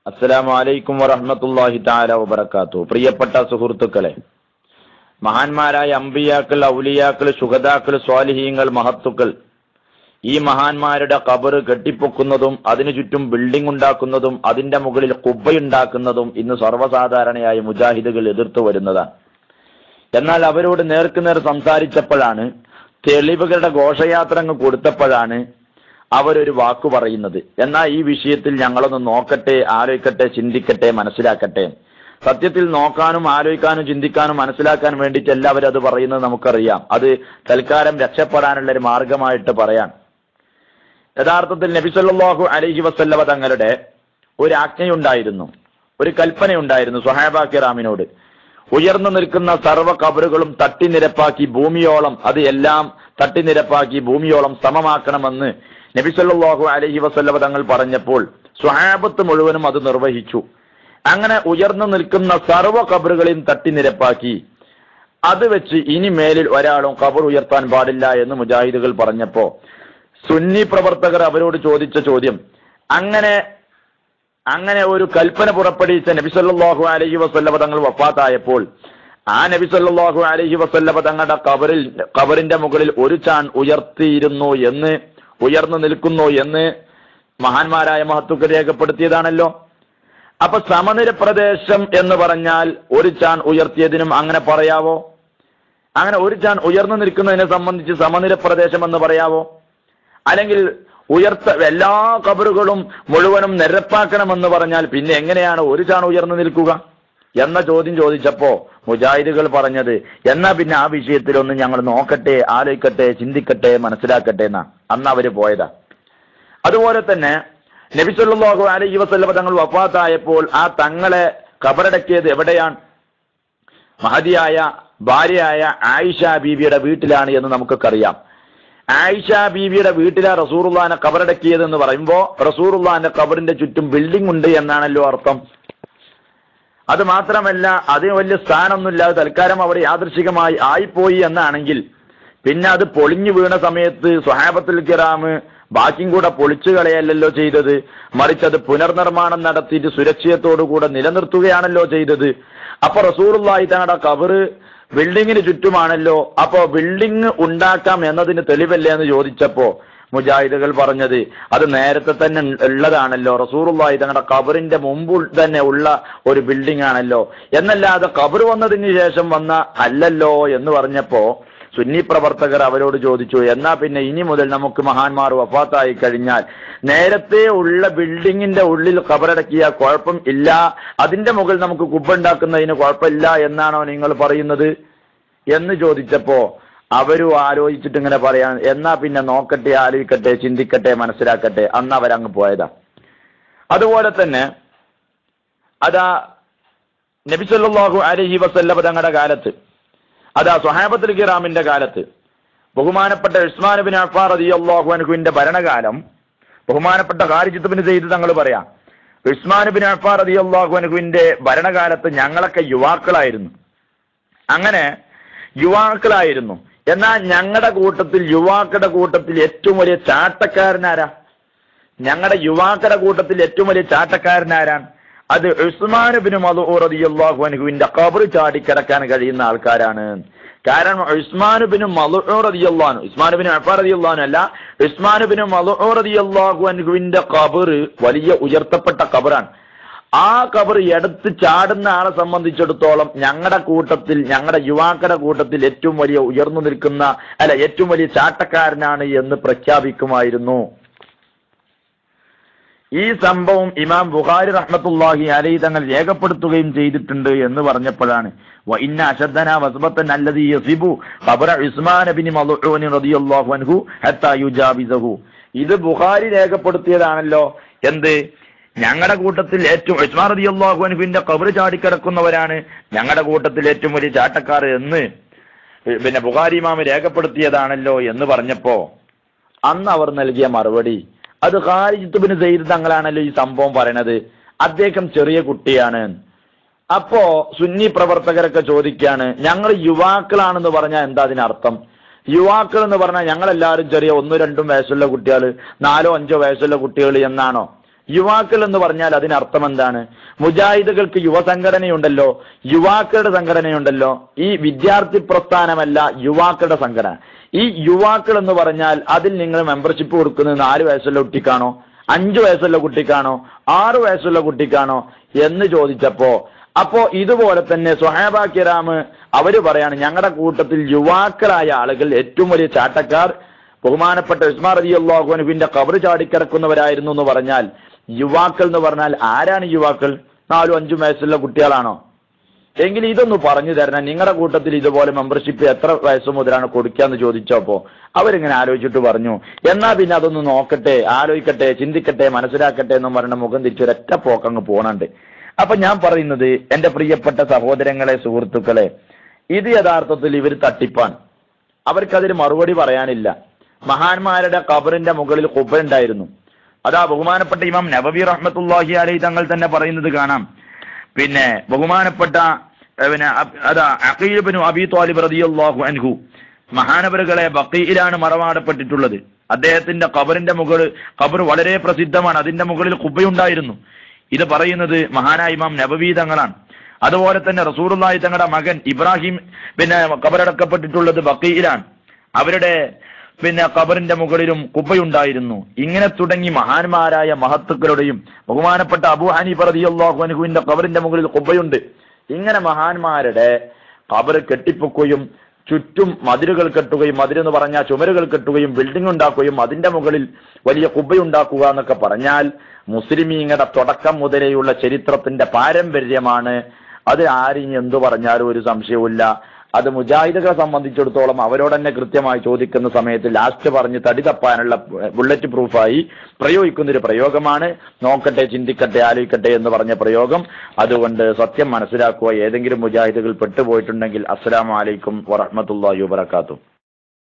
അസ്സലാമു അലൈക്കും വറഹ്മത്തുള്ളാഹി തആല വബറകാതുഹു. പ്രിയപ്പെട്ട സുഹൃത്തുക്കളെ, മഹാന്മാരായ അമ്പിയാക്കൾ, ഔലിയാക്കൾ, ശുഹദാക്കൾ, സ്വാലിഹീങ്ങൾ, മഹത്തുക്കൾ, ഈ മഹാന്മാരുടെ ഖബർ കെട്ടിപ്പൊക്കുന്നതും അതിനു ചുറ്റും ബിൽഡിംഗ് ഉണ്ടാക്കുന്നതും അതിന്റെ മുകളിൽ ഖുബ്ബയുണ്ടാക്കുന്നതും ഇന്ന് സർവ്വസാധാരണയായി മുജാഹിദുകൾ എതിർത്തു വരുന്നതാണ്. എന്നാൽ അവരോട് നേർക്കുനേർ സംസാരിച്ചപ്പോഴാണ്, തെളിവുകളുടെ ഘോഷയാത്ര അങ്ങ് കൊടുത്തപ്പോഴാണ് അവരൊരു വാക്കു പറയുന്നത്. എന്നാൽ ഈ വിഷയത്തിൽ ഞങ്ങളൊന്ന് നോക്കട്ടെ, ആലോചിക്കട്ടെ, ചിന്തിക്കട്ടെ, മനസ്സിലാക്കട്ടെ. സത്യത്തിൽ നോക്കാനും ആലോചിക്കാനും ചിന്തിക്കാനും മനസ്സിലാക്കാൻ വേണ്ടിയിട്ട് എല്ലാവരും അത് പറയുന്നത് നമുക്കറിയാം. അത് തൽക്കാലം രക്ഷപ്പെടാനുള്ള ഒരു മാർഗമായിട്ട് പറയാൻ. യഥാർത്ഥത്തിൽ നബി സല്ലല്ലാഹു അലൈഹി വസല്ലമ തങ്ങളുടെ ഒരു ആജ്ഞയുണ്ടായിരുന്നു, ഒരു കൽപ്പനയുണ്ടായിരുന്നു സ്വഹാബാ കിറാമിനോട്. ഉയർന്നു നിൽക്കുന്ന സർവ്വ ഖബറുകളും തട്ടിനിരപ്പാക്കി ഭൂമിയോളം, അത് എല്ലാം തട്ടിനിരപ്പാക്കി ഭൂമിയോളം സമമാക്കണമെന്ന് നബി സല്ലല്ലാഹു അലൈഹി വസല്ലമ തങ്ങൾ പറഞ്ഞപ്പോൾ സ്വഹാബത്ത് മുഴുവനും അത് നിർവഹിച്ചു. അങ്ങനെ ഉയർന്നു നിൽക്കുന്ന സർവ്വ ഖബറുകളെയും തട്ടിനിരപ്പാക്കി അത് വെച്ച് ഇനി മേലിൽ ഒരാളും ഖബർ ഉയർത്താൻ പാടില്ല എന്ന് മുജാഹിദുകൾ പറഞ്ഞപ്പോ സുന്നി പ്രവർത്തകർ അവരോട് ചോദിച്ച ചോദ്യം, അങ്ങനെ ഒരു കൽപ്പന പുറപ്പെടുവിച്ച നബി സല്ലല്ലാഹു അലൈഹി വസല്ലമ തങ്ങൾ വഫാത്തായപ്പോൾ ആ നബി സല്ലല്ലാഹു അലൈഹി വസല്ലമ തങ്ങളുടെ ഖബറിന്റെ മുകളിൽ ഒരു ചാൺ ഉയർന്നു നിൽക്കുന്നു എന്ന് മഹാന്മാരായ മഹത്തുക്കൾ രേഖപ്പെടുത്തിയതാണല്ലോ. അപ്പൊ സമനിര പ്രദേശം എന്ന് പറഞ്ഞാൽ ഒരു ചാൺ ഉയർത്തിയതിനും അങ്ങനെ പറയാവോ? അങ്ങനെ ഒരു ചാൺ ഉയർന്നു നിൽക്കുന്നതിനെ സംബന്ധിച്ച് സമനിര പ്രദേശം എന്ന് പറയാവോ? അല്ലെങ്കിൽ എല്ലാ ഖബറുകളും മുഴുവനും നിരപ്പാക്കണമെന്ന് പറഞ്ഞാൽ പിന്നെ എങ്ങനെയാണ് ഒരു ചാൺ ഉയർന്നു നിൽക്കുക എന്ന ചോദ്യം ചോദിച്ചപ്പോ മുജാഹിദുകൾ പറഞ്ഞത്, എന്നാ പിന്നെ ആ വിഷയത്തിലൊന്ന് ഞങ്ങൾ നോക്കട്ടെ, ആലോചിക്കട്ടെ, ചിന്തിക്കട്ടെ, മനസ്സിലാക്കട്ടെ എന്നാ അന്ന് അവര് പോയതാ. അതുപോലെ തന്നെ നബി സല്ലല്ലാഹു അലൈഹി വസല്ലമ തങ്ങൾ വഫാത്തായപ്പോൾ ആ തങ്ങളെ ഖബറടക്കിയത് എവിടെയാണ്? മഹദിയായ ഭാര്യയായ ആയിഷ ബീവിയുടെ വീട്ടിലാണ് എന്ന് നമുക്കൊക്കെ അറിയാം. ആയിഷ ബീവിയുടെ വീട്ടിലാ റസൂലുള്ളാഹിനെ ഖബറടക്കിയത് എന്ന് പറയുമ്പോ റസൂലുള്ളാഹിന്റെ ഖബറിന്റെ ചുറ്റും ബിൽഡിംഗ് ഉണ്ട് എന്നാണല്ലോ അർത്ഥം. അത് മാത്രമല്ല, അതിന് വലിയ സ്ഥാനമൊന്നുമില്ലാതെ തൽക്കാലം അവിടെ യാദൃശികമായി ആയിപ്പോയി എന്നാണെങ്കിൽ പിന്നെ അത് പൊളിഞ്ഞു വീണ സമയത്ത് സ്വഹാബത്തുൽ കിറാം ബാക്കിയും കൂടെ പൊളിച്ചു കളയല്ലല്ലോ ചെയ്തത്, മറിച്ച് അത് പുനർനിർമ്മാണം നടത്തിയിട്ട് സുരക്ഷിതത്തോടുകൂടെ നിലനിർത്തുകയാണല്ലോ ചെയ്തത്. അപ്പൊ റസൂലുള്ളാഹി തങ്ങളുടെ ഖബറ് ബിൽഡിങ്ങിന് ചുറ്റുമാണല്ലോ, അപ്പോ ബിൽഡിംഗ് ഉണ്ടാക്കാം എന്നതിന് തെളിവല്ലേ എന്ന് ചോദിച്ചപ്പോ മുജാഹിദുകൾ പറഞ്ഞത്, അത് നേരത്തെ തന്നെ ഉള്ളതാണല്ലോ, റസൂലുള്ളാഹി തങ്ങളുടെ ഖബറിന്റെ മുമ്പ് തന്നെ ഉള്ള ഒരു ബിൽഡിംഗ് ആണല്ലോ, എന്നല്ലാതെ ഖബർ വന്നതിന് ശേഷം വന്ന അല്ലല്ലോ എന്ന് പറഞ്ഞപ്പോ സുന്നി പ്രവർത്തകർ അവരോട് ചോദിച്ചു, എന്നാ പിന്നെ ഇനി മുതൽ നമുക്ക് മഹാന്മാർ വഫാത്തായി കഴിഞ്ഞാൽ നേരത്തെ ഉള്ള ബിൽഡിങ്ങിന്റെ ഉള്ളിൽ ഖബറടക്കിയ കുഴപ്പം ഇല്ല, അതിന്റെ മുകളിൽ നമുക്ക് കുബ്ബുണ്ടാക്കുന്നതിന് കുഴപ്പമില്ല എന്നാണോ നിങ്ങൾ പറയുന്നത് എന്ന് ചോദിച്ചപ്പോ അവരും ആലോചിച്ചിട്ട് ഇങ്ങനെ പറയാൻ, എന്നാ പിന്നെ നോക്കട്ടെ, ആലോചിക്കട്ടെ, ചിന്തിക്കട്ടെ, മനസ്സിലാക്കട്ടെ, അന്ന് അവരങ്ങ് പോയതാ. അതുപോലെ തന്നെ അതാ നബി സല്ലല്ലാഹു അലൈഹി വസല്ലമ തങ്ങളുടെ കാലത്ത്, അതാ സ്വഹാബത്തുൽ കിറാമിന്റെ കാലത്ത് ബഹുമാനപ്പെട്ട ഉസ്മാൻ ഇബ്നു അഫ്ഫാൻ റളിയല്ലാഹു അൻഹുവിന്റെ ഭരണകാലം ബഹുമാനപ്പെട്ട ഖാരിജത്ത് ബിൻ സെയ്ദ് തങ്ങൾ പറയാം, ഉസ്മാൻ ഇബ്നു അഫ്ഫാൻ റളിയല്ലാഹു അൻഹുവിന്റെ ഭരണകാലത്ത് ഞങ്ങളൊക്കെ യുവാക്കളായിരുന്നു. അങ്ങനെ യുവാക്കളായിരുന്നു. എന്നാൽ ഞങ്ങളുടെ കൂട്ടത്തിൽ, യുവാക്കളുടെ കൂട്ടത്തിൽ ഏറ്റവും വലിയ ചാട്ടക്കാരനാരാ? ഞങ്ങളുടെ യുവാക്കളുടെ കൂട്ടത്തിൽ ഏറ്റവും വലിയ ചാട്ടക്കാരനാരാണ്? അത് ഉസ്മാൻ ഇബ്നു മദ്ഊൻ റളിയല്ലാഹു അൻഹുവിന്റെ ഖബർ ചാടിക്കിടക്കാൻ കഴിയുന്ന ആൾക്കാരാണ്. കാരണം ഉസ്മാൻ ഇബ്നു മദ്ഊൻ റളിയല്ലാഹു അൻഹു, ഉസ്മാൻ ഇബ്നു അഫ്ഫാൻ റളിയല്ലാഹു അൻഹു അല്ല, ഉസ്മാൻ ഇബ്നു മദ്ഊൻ റളിയല്ലാഹു അൻഹുവിന്റെ ഖബർ വലിയ ഉയർത്തപ്പെട്ട ഖബറാണ്. ആ ഖബർ എടുത്ത് ചാടുന്ന ആളെ സംബന്ധിച്ചിടത്തോളം ഞങ്ങളുടെ കൂട്ടത്തിൽ, ഞങ്ങളുടെ യുവാക്കളുടെ കൂട്ടത്തിൽ ഏറ്റവും വലിയ ഉയർന്നു നിൽക്കുന്ന ഏറ്റവും വലിയ ചാട്ടക്കാരനാണ് എന്ന് പ്രഖ്യാപിക്കുമായിരുന്നു. ഈ സംഭവം ഇമാം ബുഖാരി റഹ്മത്തുള്ളാഹി അലൈഹി തങ്ങൾ രേഖപ്പെടുത്തുകയും ചെയ്തിട്ടുണ്ട് എന്ന് പറഞ്ഞപ്പോഴാണ് വഇന്ന അശദ്ദനാ വസ്ബത്തൻ അല്ലദീ യസിബു ഖബറ ഉസ്മാൻ ഇബ്നു മദ്ഊൻ റളിയല്ലാഹു അൻഹു ഹത്താ യുജാബിസഹു. ഇത് ബുഖാരി രേഖപ്പെടുത്തിയതാണല്ലോ. എന്ത്? ഞങ്ങളുടെ കൂട്ടത്തിൽ ഏറ്റവും ഉസ്മാൻ റളിയല്ലാഹു അൻഹുവിന്റെ ഖബർ ചാടിക്കിടക്കുന്നവരാണ് ഞങ്ങളുടെ കൂട്ടത്തിൽ ഏറ്റവും വലിയ ചാട്ടക്കാർ എന്ന് പിന്നെ ബുഖാരി ഇമാം രേഖപ്പെടുത്തിയതാണല്ലോ എന്ന് പറഞ്ഞപ്പോ അന്ന് അവർ നൽകിയ മറുപടി, അത് ഖാരിജത്ത് ബിൻ സെയ്ദ് തങ്ങളാണല്ലോ ഈ സംഭവം പറയണത്, അദ്ദേഹം ചെറിയ കുട്ടിയാണ്. അപ്പോ സുന്നി പ്രവർത്തകരൊക്കെ ചോദിക്കാണ്, ഞങ്ങൾ യുവാക്കളാണെന്ന് പറഞ്ഞാൽ എന്താ അതിനർത്ഥം? യുവാക്കൾ എന്ന് പറഞ്ഞാൽ ഞങ്ങളെല്ലാവരും ചെറിയ 1-2 വയസ്സുള്ള കുട്ടികൾ, 4-5 വയസ്സുള്ള കുട്ടികൾ എന്നാണോ? യുവാക്കൾ എന്ന് പറഞ്ഞാൽ അതിനർത്ഥം എന്താണ്? മുജാഹിദുകൾക്ക് യുവസംഘടനയുണ്ടല്ലോ, യുവാക്കളുടെ സംഘടനയുണ്ടല്ലോ. ഈ വിദ്യാർത്ഥി പ്രസ്ഥാനമല്ല, യുവാക്കളുടെ സംഘടന. ഈ യുവാക്കൾ എന്ന് പറഞ്ഞാൽ അതിൽ നിങ്ങൾ മെമ്പർഷിപ്പ് കൊടുക്കുന്നത് 4 വയസ്സുള്ള കുട്ടിക്കാണോ, 5 വയസ്സുള്ള കുട്ടിക്കാണോ, 6 വയസ്സുള്ള കുട്ടിക്കാണോ എന്ന് ചോദിച്ചപ്പോ, അപ്പോ ഇതുപോലെ തന്നെ സ്വഹാബ കിറാം അവര് പറയാണ്, ഞങ്ങളുടെ കൂട്ടത്തിൽ യുവാക്കളായ ആളുകൾ ഏറ്റവും വലിയ ചാട്ടക്കാർ ബഹുമാനപ്പെട്ട ഉസ്മാൻ റളിയല്ലാഹു അൻഹുവിന്റെ ഖബർ ചാടിക്കിടക്കുന്നവരായിരുന്നു എന്ന് പറഞ്ഞാൽ, യുവാക്കൾ എന്ന് പറഞ്ഞാൽ ആരാണ് യുവാക്കൾ? 4-5 വയസ്സുള്ള കുട്ടികളാണോ? എങ്കിൽ ഇതൊന്ന് പറഞ്ഞു തരണം. നിങ്ങളുടെ കൂട്ടത്തിൽ ഇതുപോലെ മെമ്പർഷിപ്പ് എത്ര വയസ്സ് മുതലാണ് കൊടുക്കാന്ന് ചോദിച്ചപ്പോ അവരിങ്ങനെ ആലോചിച്ചിട്ട് പറഞ്ഞു, എന്നാ പിന്നെ അതൊന്ന് നോക്കട്ടെ, ആലോചിക്കട്ടെ, ചിന്തിക്കട്ടെ, മനസ്സിലാക്കട്ടെ എന്നും പറഞ്ഞ മുഖം തിരിച്ചൊരൊറ്റ പോക്കങ്ങ് പോണുണ്ട്. അപ്പൊ ഞാൻ പറയുന്നത്, എന്റെ പ്രിയപ്പെട്ട സഹോദരങ്ങളെ, സുഹൃത്തുക്കളെ, ഇത് യഥാർത്ഥത്തിൽ ഇവർ തട്ടിപ്പാണ്. അവർക്കതിന് മറുപടി പറയാനില്ല. മഹാന്മാരുടെ ഖബറിന്റെ മുകളിൽ ഖുബ ഉണ്ടായിരുന്നു. അതാ ബഹുമാനപ്പെട്ട ഇമാം നബവി റഹ്മത്തുള്ളാഹി അലൈഹി തങ്ങൾ തന്നെ പറയുന്നത് കാണാം. പിന്നെ ബഹുമാനപ്പെട്ട അതാ അഖീൽ ഇബ്നു അബീ ത്വാലിബ് റളിയല്ലാഹു അൻഹു മഹാനവറുകളെ ബഖീയിലാണ് മറമാടപ്പെട്ടിട്ടുള്ളത്. അദ്ദേഹത്തിന്റെ ഖബറിന്റെ ഖബർ വളരെ പ്രസിദ്ധമാണ്. അതിന്റെ മുകളിൽ ഖുബയുണ്ടായിരുന്നു. ഇത് പറയുന്നത് മഹാനായ ഇമാം നബവി തങ്ങളാണ്. അതുപോലെ തന്നെ റസൂലുള്ളാഹി തങ്ങളുടെ മകൻ ഇബ്രാഹിം പിന്നെ ഖബറടക്കപ്പെട്ടിട്ടുള്ളത് ബഖീയിലാണ്. അവരുടെ ഖബറിന്റെ മുകളിലും ഖുബയുണ്ടായിരുന്നു. ഇങ്ങനെ തുടങ്ങി മഹാന്മാരായ മഹത്തുക്കളുടെയും ബഹുമാനപ്പെട്ട അബൂ ഹനീഫ റളിയല്ലാഹു അൻഹുവിന്റെ ഖബറിന്റെ മുകളിൽ ഖുബയുണ്ട്. ഇങ്ങനെ മഹാന്മാരുടെ ഖബർ കെട്ടിപ്പൊക്കുകയും ചുറ്റും മതിലുകൾ കെട്ടുകയും, മതിലെന്ന് പറഞ്ഞാൽ ചുമരുകൾ കെട്ടുകയും ബിൽഡിംഗ് ഉണ്ടാക്കുകയും അതിന്റെ മുകളിൽ വലിയ ഖുബയുണ്ടാക്കുക എന്നൊക്കെ പറഞ്ഞാൽ മുസ്ലിമീങ്ങളുടെ തുടക്കം മുതലേയുള്ള ചരിത്രത്തിന്റെ പാരമ്പര്യമാണ്. അത് ആരും എന്തു പറഞ്ഞാലും ഒരു സംശയവുമില്ല. അത് മുജാഹിദുകളെ സംബന്ധിച്ചിടത്തോളം അവരോട് തന്നെ കൃത്യമായി ചോദിക്കുന്ന സമയത്ത് ലാസ്റ്റ് പറഞ്ഞ് തടി തപ്പാനുള്ള ബുള്ളറ്റ് പ്രൂഫായി പ്രയോഗിക്കുന്നൊരു പ്രയോഗമാണ്. നോക്കട്ടെ, ചിന്തിക്കട്ടെ, ആലോചിക്കട്ടെ എന്ന് പറഞ്ഞ പ്രയോഗം. അതുകൊണ്ട് സത്യം മനസ്സിലാക്കുക. ഏതെങ്കിലും മുജാഹിദുകൾ പെട്ടുപോയിട്ടുണ്ടെങ്കിൽ അസ്സലാമു അലൈക്കും വറഹ്മത്തുള്ളാഹി വബറകാതുഹു.